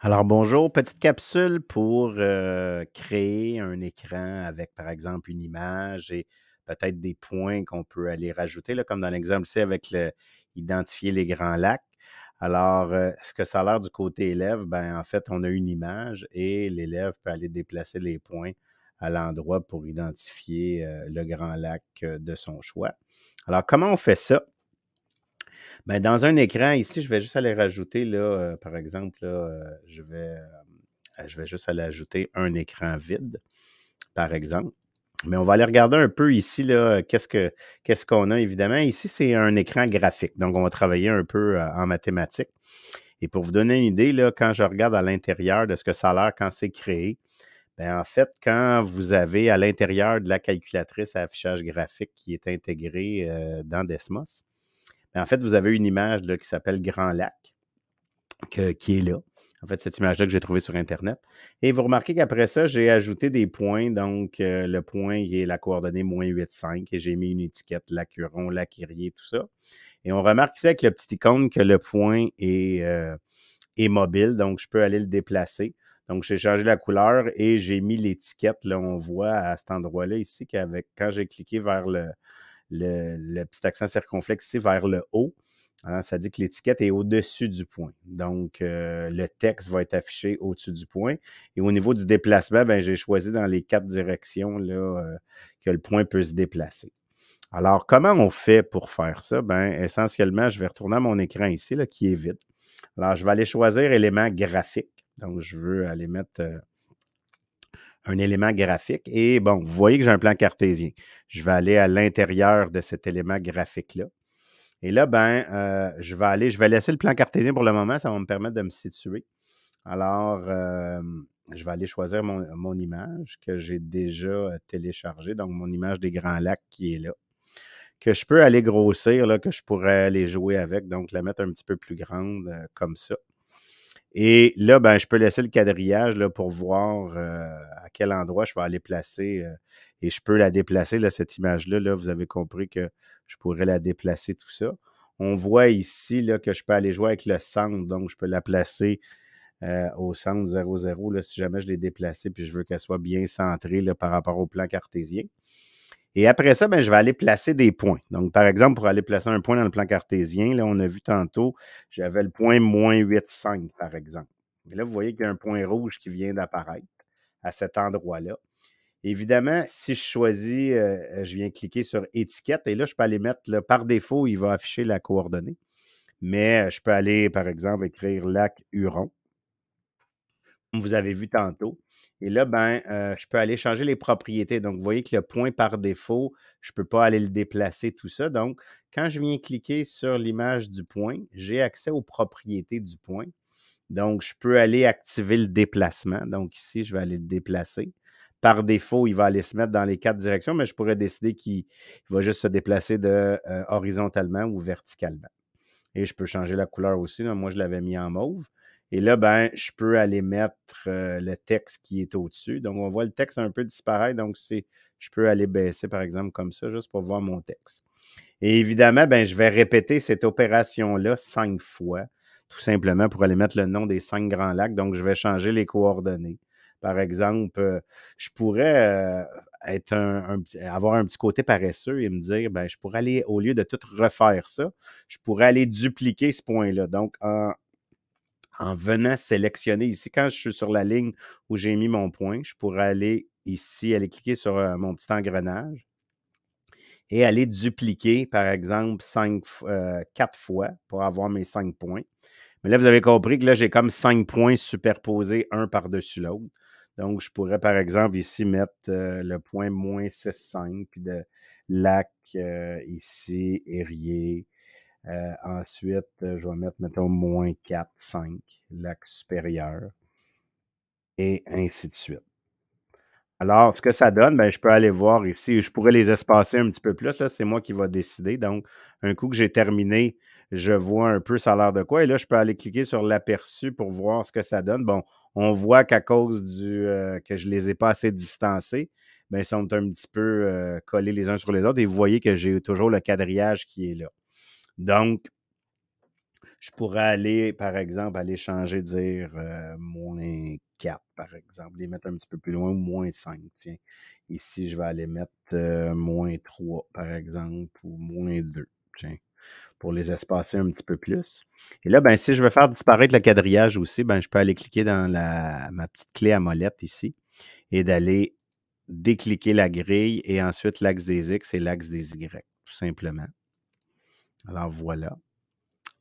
Alors bonjour, petite capsule pour créer un écran avec, par exemple, une image et peut-être des points qu'on peut aller rajouter, là, comme dans l'exemple ici avec identifier les grands lacs. Alors, ce que ça a l'air du côté élève, ben en fait, on a une image et l'élève peut aller déplacer les points à l'endroit pour identifier le grand lac de son choix. Alors, comment on fait ça? Ben, dans un écran ici, je vais juste aller rajouter là, par exemple, là, je vais juste aller ajouter un écran vide, par exemple. Mais on va aller regarder un peu ici, là, qu'est-ce qu'on a évidemment. Ici, c'est un écran graphique. Donc, on va travailler un peu en mathématiques. Et pour vous donner une idée, là, quand je regarde à l'intérieur de ce que ça a l'air quand c'est créé, ben, en fait, quand vous avez à l'intérieur de la calculatrice à affichage graphique qui est intégrée dans Desmos, ben, en fait, vous avez une image là, qui s'appelle Grand Lac, qui est là. En fait, cette image-là que j'ai trouvée sur Internet. Et vous remarquez qu'après ça, j'ai ajouté des points. Donc, le point, il est la coordonnée -8,5 et j'ai mis une étiquette Lac-Huron, Lac-Érié, tout ça. Et on remarque ici avec le petit icône que le point est mobile, donc je peux aller le déplacer. Donc, j'ai changé la couleur et j'ai mis l'étiquette. Là, on voit à cet endroit-là ici qu'avec quand j'ai cliqué vers le petit accent circonflexe ici vers le haut, hein, ça dit que l'étiquette est au-dessus du point. Donc, le texte va être affiché au-dessus du point. Et au niveau du déplacement, ben, j'ai choisi dans les 4 directions là, que le point peut se déplacer. Alors, comment on fait pour faire ça? Ben, essentiellement, je vais retourner à mon écran ici, là, qui est vide. Alors, je vais aller choisir élément graphique. Donc, je veux aller mettre un élément graphique. Et bon, vous voyez que j'ai un plan cartésien. Je vais aller à l'intérieur de cet élément graphique-là. Et là, ben, je vais laisser le plan cartésien pour le moment, ça va me permettre de me situer. Alors, je vais aller choisir mon image que j'ai déjà téléchargée, donc mon image des Grands Lacs qui est là, que je peux aller grossir, là, que je pourrais aller jouer avec, donc la mettre un petit peu plus grande, comme ça. Et là, ben, je peux laisser le quadrillage là, pour voir à quel endroit je vais aller placer et je peux la déplacer, là, cette image-là. Là, vous avez compris que je pourrais la déplacer, tout ça. On voit ici là, que je peux aller jouer avec le centre, donc je peux la placer au centre 0,0 là, si jamais je l'ai déplacée puis je veux qu'elle soit bien centrée là, par rapport au plan cartésien. Et après ça, ben, je vais aller placer des points. Donc, par exemple, pour aller placer un point dans le plan cartésien, là, on a vu tantôt, j'avais le point -8,5, par exemple. Mais là, vous voyez qu'il y a un point rouge qui vient d'apparaître à cet endroit-là. Évidemment, si je choisis, je viens cliquer sur étiquette et là, je peux aller mettre, là, par défaut, il va afficher la coordonnée. Mais je peux aller, par exemple, écrire lac Huron comme vous avez vu tantôt. Et là, ben, je peux aller changer les propriétés. Donc, vous voyez que le point par défaut, je ne peux pas aller le déplacer, tout ça. Donc, quand je viens cliquer sur l'image du point, j'ai accès aux propriétés du point. Donc, je peux aller activer le déplacement. Donc, ici, je vais aller le déplacer. Par défaut, il va aller se mettre dans les 4 directions, mais je pourrais décider qu'il va juste se déplacer horizontalement ou verticalement. Et je peux changer la couleur aussi, là. Moi, je l'avais mis en mauve. Et là, ben, je peux aller mettre le texte qui est au-dessus. Donc, on voit le texte un peu disparaître. Donc, je peux aller baisser, par exemple, comme ça, juste pour voir mon texte. Et évidemment, ben, je vais répéter cette opération-là 5 fois, tout simplement pour aller mettre le nom des 5 grands lacs. Donc, je vais changer les coordonnées. Par exemple, je pourrais avoir un petit côté paresseux et me dire, ben, je pourrais aller, au lieu de tout refaire ça, je pourrais aller dupliquer ce point-là. Donc, en venant sélectionner ici, quand je suis sur la ligne où j'ai mis mon point, je pourrais aller ici, aller cliquer sur mon petit engrenage et aller dupliquer, par exemple, 4 fois pour avoir mes 5 points. Mais là, vous avez compris que là, j'ai comme 5 points superposés un par-dessus l'autre. Donc, je pourrais, par exemple, ici mettre le point -6,5, puis de lac ici, Érié. Ensuite, je vais mettre, mettons, -4,5, lac supérieur, et ainsi de suite. Alors, ce que ça donne, ben, je peux aller voir ici. Je pourrais les espacer un petit peu plus. Là, c'est moi qui va décider. Donc, un coup que j'ai terminé, je vois un peu ça a l'air de quoi. Et là, je peux aller cliquer sur l'aperçu pour voir ce que ça donne. Bon, on voit qu'à cause que je ne les ai pas assez distancés, ben, ils sont un petit peu collés les uns sur les autres. Et vous voyez que j'ai toujours le quadrillage qui est là. Donc, Je pourrais aller, par exemple, aller changer, dire -4, par exemple, les mettre un petit peu plus loin, ou -5, tiens. Ici, je vais aller mettre -3, par exemple, ou -2, tiens, pour les espacer un petit peu plus. Et là, ben, si je veux faire disparaître le quadrillage aussi, ben, je peux aller cliquer dans ma petite clé à molette ici et d'aller décliquer la grille et ensuite l'axe des X et l'axe des Y, tout simplement. Alors voilà.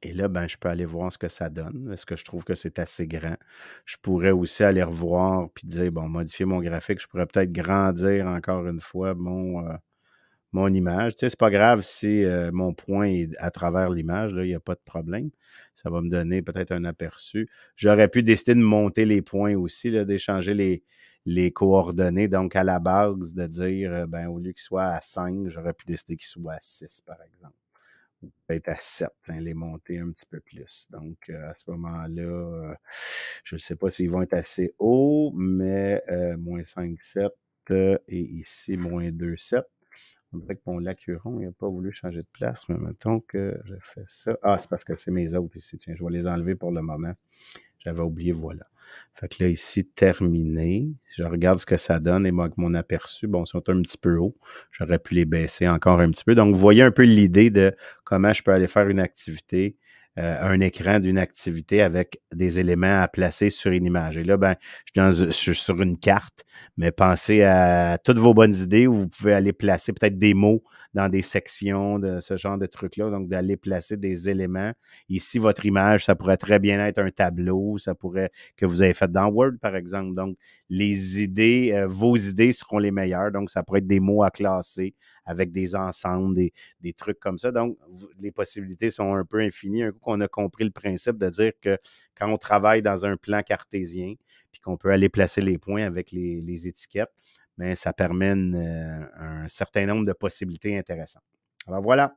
Et là, ben, je peux aller voir ce que ça donne. Est-ce que je trouve que c'est assez grand? Je pourrais aussi aller revoir puis dire, bon, modifier mon graphique. Je pourrais peut-être grandir encore une fois mon image. Tu sais, c'est pas grave si mon point est à travers l'image, là, il n'y a pas de problème. Ça va me donner peut-être un aperçu. J'aurais pu décider de monter les points aussi, là, d'échanger les coordonnées. Donc, à la base, de dire, ben, au lieu qu'il soit à 5, j'aurais pu décider qu'il soit à 6, par exemple. Ou peut-être à 7, hein, les monter un petit peu plus. Donc, à ce moment-là, je ne sais pas s'ils vont être assez hauts, mais -5, 7 et ici -2, 7. On dirait que mon lac Huron, il n'a pas voulu changer de place, mais mettons que je fais ça. Ah, c'est parce que c'est mes autres ici. Tiens, je vais les enlever pour le moment. J'avais oublié, voilà. Fait que là, ici, terminé. Je regarde ce que ça donne et moi, avec mon aperçu, bon, ils sont un petit peu hauts. J'aurais pu les baisser encore un petit peu. Donc, vous voyez un peu l'idée de comment je peux aller faire une activité, un écran d'une activité avec des éléments à placer sur une image. Et là, ben, je suis sur une carte, mais pensez à toutes vos bonnes idées où vous pouvez aller placer peut-être des mots dans des sections de ce genre de trucs-là. Donc, d'aller placer des éléments. Ici, votre image, ça pourrait très bien être un tableau, ça pourrait que vous avez fait dans Word, par exemple. Donc, les idées, vos idées seront les meilleures. Donc, ça pourrait être des mots à classer avec des ensembles, des trucs comme ça. Donc, les possibilités sont un peu infinies. Un coup qu'on a compris le principe de dire que quand on travaille dans un plan cartésien, puis qu'on peut aller placer les points avec les étiquettes, bien, ça permet un certain nombre de possibilités intéressantes. Alors voilà.